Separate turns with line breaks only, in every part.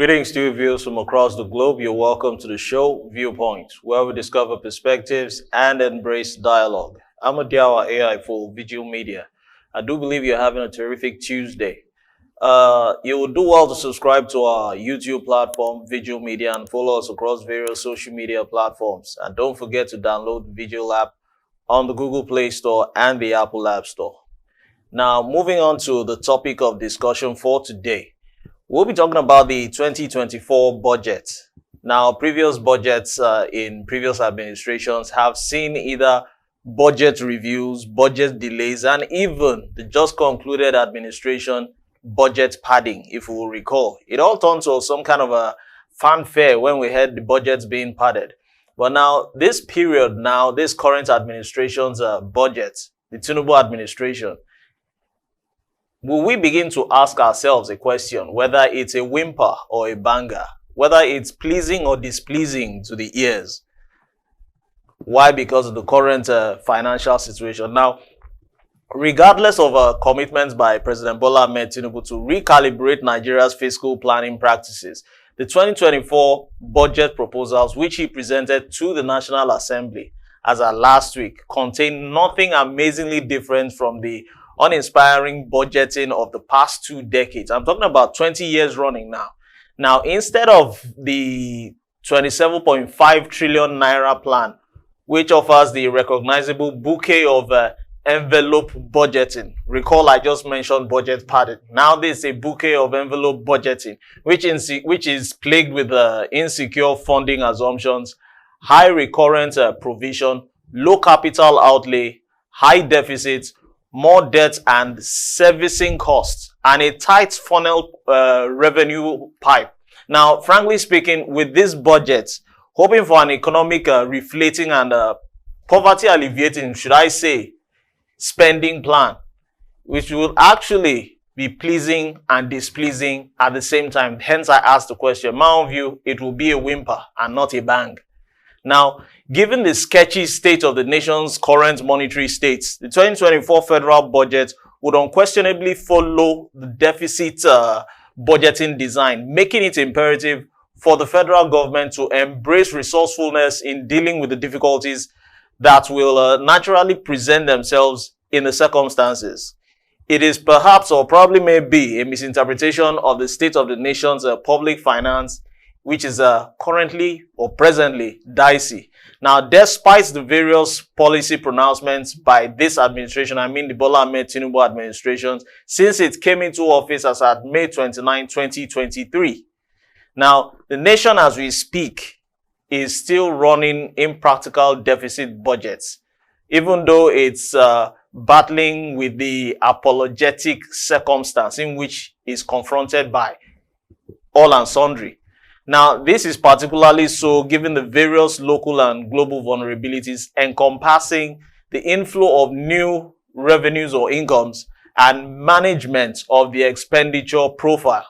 Greetings to you viewers from across the globe. You're welcome to the show Viewpoint, where we discover perspectives and embrace dialogue. I'm Adiawa AI for Veegil Media. I do believe you're having a terrific Tuesday. You will do well to subscribe to our YouTube platform, Veegil Media, and follow us across various social media platforms. And don't forget to download the Veegil app on the Google Play Store and the Apple App Store. Now, moving on to the topic of discussion for today. We'll be talking about the 2024 budget. Now, previous budgets in previous administrations have seen either budget reviews, budget delays, and even the just concluded administration budget padding, if we will recall. It all turned to some kind of a fanfare when we had the budgets being padded. But now, this period now, this current administration's budget, the Tinubu administration, will we begin to ask ourselves a question, whether it's a whimper or a banger, whether it's pleasing or displeasing to the ears? Why? Because of the current financial situation. Now, regardless of commitments by President Bola Ahmed Tinubu to recalibrate Nigeria's fiscal planning practices, the 2024 budget proposals, which he presented to the National Assembly as at last week, contain nothing amazingly different from the uninspiring budgeting of the past 2 decades. I'm talking about 20 years running now. Now, instead of the 27.5 trillion naira plan, which offers the recognizable bouquet of envelope budgeting. Recall I just mentioned budget padding. Now this is a bouquet of envelope budgeting, which is plagued with insecure funding assumptions, high recurrent provision, low capital outlay, high deficits, more debt and servicing costs, and a tight funnel revenue pipe. Now, frankly speaking, with this budget, hoping for an economic reflating and poverty alleviating, should I say, spending plan, which will actually be pleasing and displeasing at the same time. Hence, I asked the question, my own view, it will be a whimper and not a bang. Now, given the sketchy state of the nation's current monetary states, the 2024 federal budget would unquestionably follow the deficit budgeting design, making it imperative for the federal government to embrace resourcefulness in dealing with the difficulties that will naturally present themselves in the circumstances. It is perhaps or probably may be a misinterpretation of the state of the nation's public finance, which is currently or presently dicey. Now, despite the various policy pronouncements by this administration, I mean the Bola Ahmed Tinubu administration, since it came into office as at May 29, 2023. Now, the nation as we speak is still running impractical deficit budgets, even though it's battling with the apologetic circumstance in which it's confronted by all and sundry. Now, this is particularly so given the various local and global vulnerabilities encompassing the inflow of new revenues or incomes and management of the expenditure profile.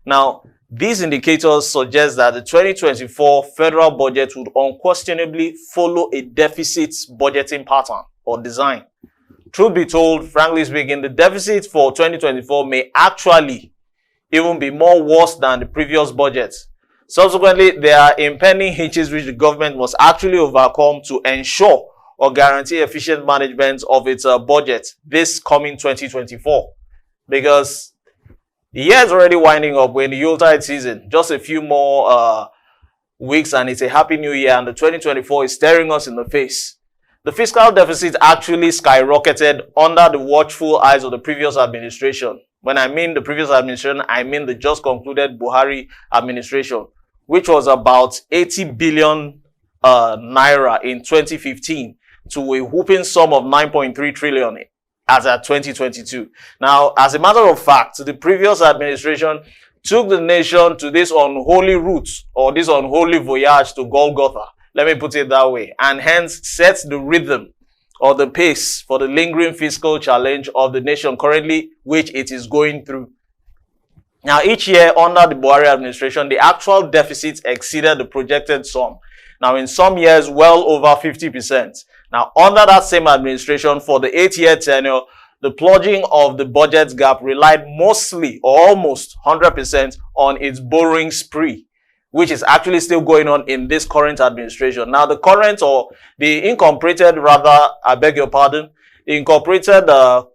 Now, these indicators suggest that the 2024 federal budget would unquestionably follow a deficit budgeting pattern or design. Truth be told, frankly speaking, the deficit for 2024 may actually even be more worse than the previous budgets. Subsequently, there are impending hitches which the government must actually overcome to ensure or guarantee efficient management of its budget this coming 2024. Because the year is already winding up. We're in the Yuletide season. Just a few more weeks and it's a happy new year, and the 2024 is staring us in the face. The fiscal deficit actually skyrocketed under the watchful eyes of the previous administration. When I mean the previous administration, I mean the just concluded Buhari administration, which was about 80 billion naira in 2015 to a whooping sum of 9.3 trillion as at 2022. Now, as a matter of fact, the previous administration took the nation to this unholy route or this unholy voyage to Golgotha, let me put it that way, and hence set the rhythm or the pace for the lingering fiscal challenge of the nation currently, which it is going through. Now, each year under the Buhari administration, the actual deficit exceeded the projected sum. Now, in some years, well over 50%. Now, under that same administration, for the 8-year tenure, the plunging of the budget gap relied mostly or almost 100% on its borrowing spree, which is actually still going on in this current administration. Now, the current or the incorporated, rather, I beg your pardon, the incorporated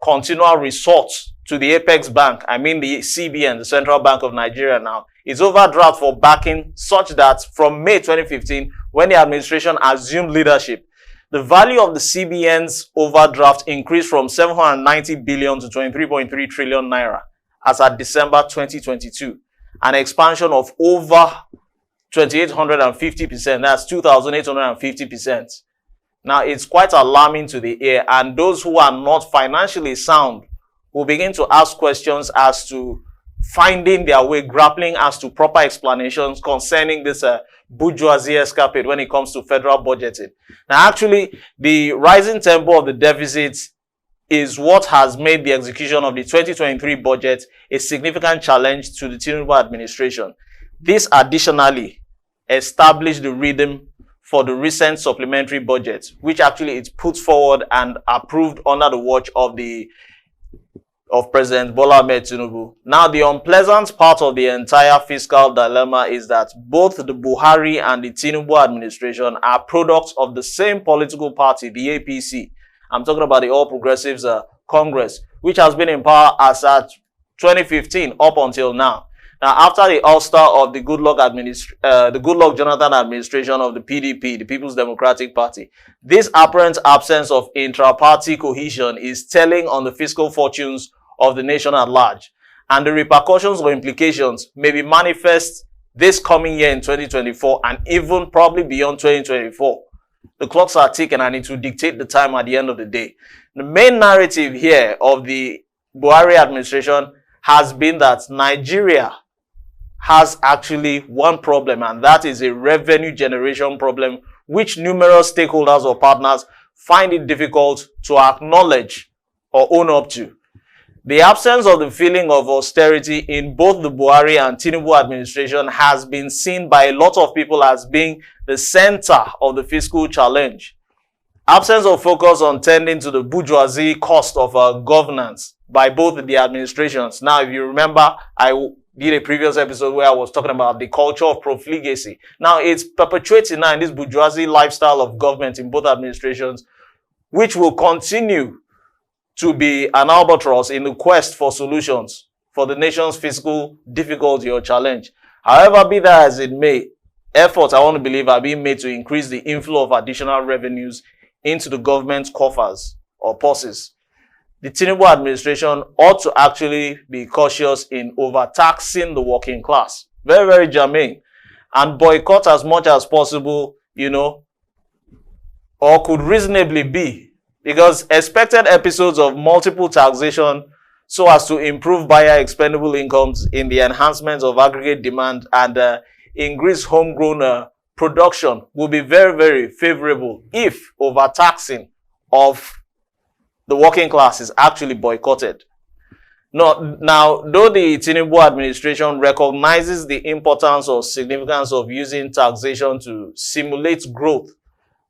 continual resort to the apex bank, I mean the CBN, the Central Bank of Nigeria now, is overdraft for backing such that from May 2015, when the administration assumed leadership, the value of the CBN's overdraft increased from 790 billion to 23.3 trillion naira as at December 2022, an expansion of over 2,850%. That's 2,850%. Now, it's quite alarming to the ear, and those who are not financially sound will begin to ask questions as to finding their way, grappling as to proper explanations concerning this bourgeoisie escapade when it comes to federal budgeting. Now, actually, the rising tempo of the deficit is what has made the execution of the 2023 budget a significant challenge to the Tinubu administration. This additionally established the rhythm for the recent supplementary budget, which actually is put forward and approved under the watch of President Bola Ahmed Tinubu. Now, the unpleasant part of the entire fiscal dilemma is that both the Buhari and the Tinubu administration are products of the same political party, the APC. I'm talking about the All Progressives Congress, which has been in power as at 2015 up until now. Now, after the ouster of the Goodluck Jonathan administration of the PDP, the People's Democratic Party, this apparent absence of intra-party cohesion is telling on the fiscal fortunes of the nation at large, and the repercussions or implications may be manifest this coming year in 2024 and even probably beyond 2024. The clocks are ticking and it will dictate the time at the end of the day. The main narrative here of the Buhari administration has been that Nigeria has actually one problem, and that is a revenue generation problem, which numerous stakeholders or partners find it difficult to acknowledge or own up to. The absence of the feeling of austerity in both the Buhari and Tinubu administration has been seen by a lot of people as being the center of the fiscal challenge. Absence of focus on tending to the bourgeoisie cost of governance by both the administrations. Now, if you remember, I did a previous episode where I was talking about the culture of profligacy. Now, it's perpetuating now in this bourgeoisie lifestyle of government in both administrations, which will continue to be an albatross in the quest for solutions for the nation's fiscal difficulty or challenge. However, be that as it may, efforts, I want to believe, are being made to increase the inflow of additional revenues into the government's coffers or purses. The Tinubu administration ought to actually be cautious in overtaxing the working class. Very, very germane. And boycott as much as possible, or could reasonably be, because expected episodes of multiple taxation so as to improve buyer expendable incomes in the enhancement of aggregate demand and increase homegrown production will be very, very favorable if overtaxing of the working class is actually boycotted. Now, though the Tinubu administration recognizes the importance or significance of using taxation to stimulate growth,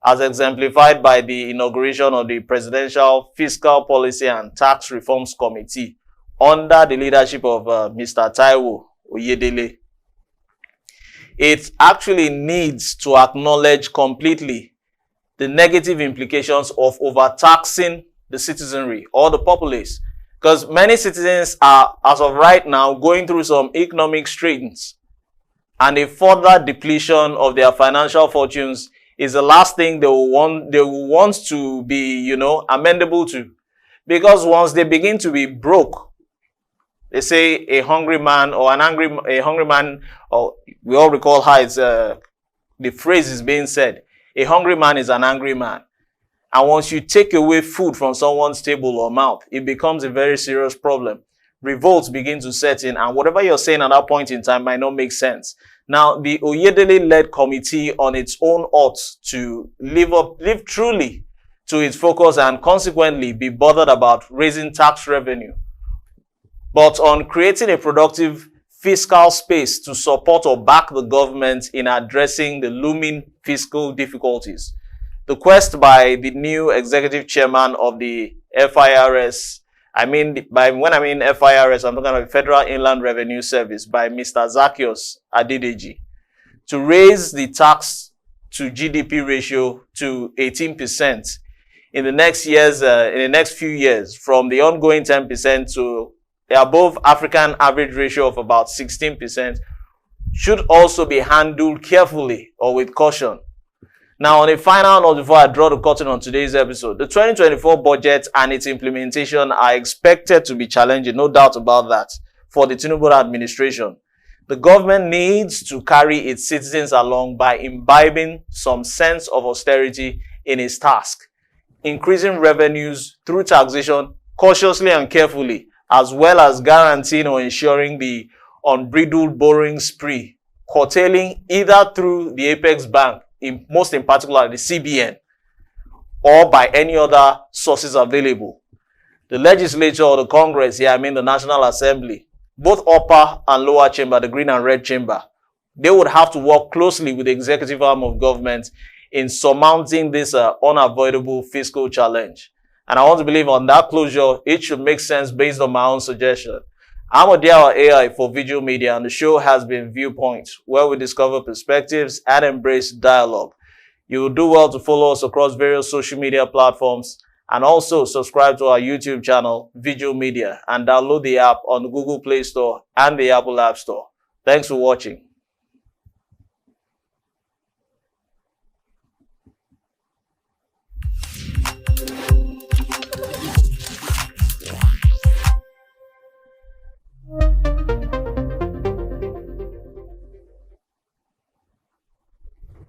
as exemplified by the inauguration of the Presidential Fiscal Policy and Tax Reforms Committee under the leadership of Mr. Taiwo Oyedele, it actually needs to acknowledge completely the negative implications of overtaxing the citizenry or the populace, because many citizens are, as of right now, going through some economic strains, and a further depletion of their financial fortunes is the last thing they will want to be, amendable to. Because once they begin to be broke, they say a hungry man or a hungry man, or we all recall how it's, the phrase is being said, a hungry man is an angry man. And once you take away food from someone's table or mouth, it becomes a very serious problem. Revolts begin to set in, and whatever you're saying at that point in time might not make sense. Now, the Oyedele-led committee on its own ought to live truly to its focus and consequently be bothered about raising tax revenue, but on creating a productive fiscal space to support or back the government in addressing the looming fiscal difficulties. The quest by the new executive chairman of the FIRS, When I mean FIRS, I'm talking about Federal Inland Revenue Service by Mr. Zacchaeus Adedeji, to raise the tax to GDP ratio to 18% in the next few years, from the ongoing 10% to the above African average ratio of about 16%, should also be handled carefully or with caution. Now, on a final note, before I draw the curtain on today's episode, the 2024 budget and its implementation are expected to be challenging, no doubt about that, for the Tinubu administration. The government needs to carry its citizens along by imbibing some sense of austerity in its task, increasing revenues through taxation cautiously and carefully, as well as guaranteeing or ensuring the unbridled borrowing spree, curtailing either through the Apex Bank, most in particular the CBN, or by any other sources available. The legislature or the Congress, the National Assembly, both upper and lower chamber, the green and red chamber, they would have to work closely with the executive arm of government in surmounting this unavoidable fiscal challenge. And I want to believe on that closure, it should make sense based on my own suggestion. I'm Odiawa AI for Veegil Media, and the show has been Viewpoint, where we discover perspectives and embrace dialogue. You will do well to follow us across various social media platforms, and also subscribe to our YouTube channel, Veegil Media, and download the app on the Google Play Store and the Apple App Store. Thanks for watching.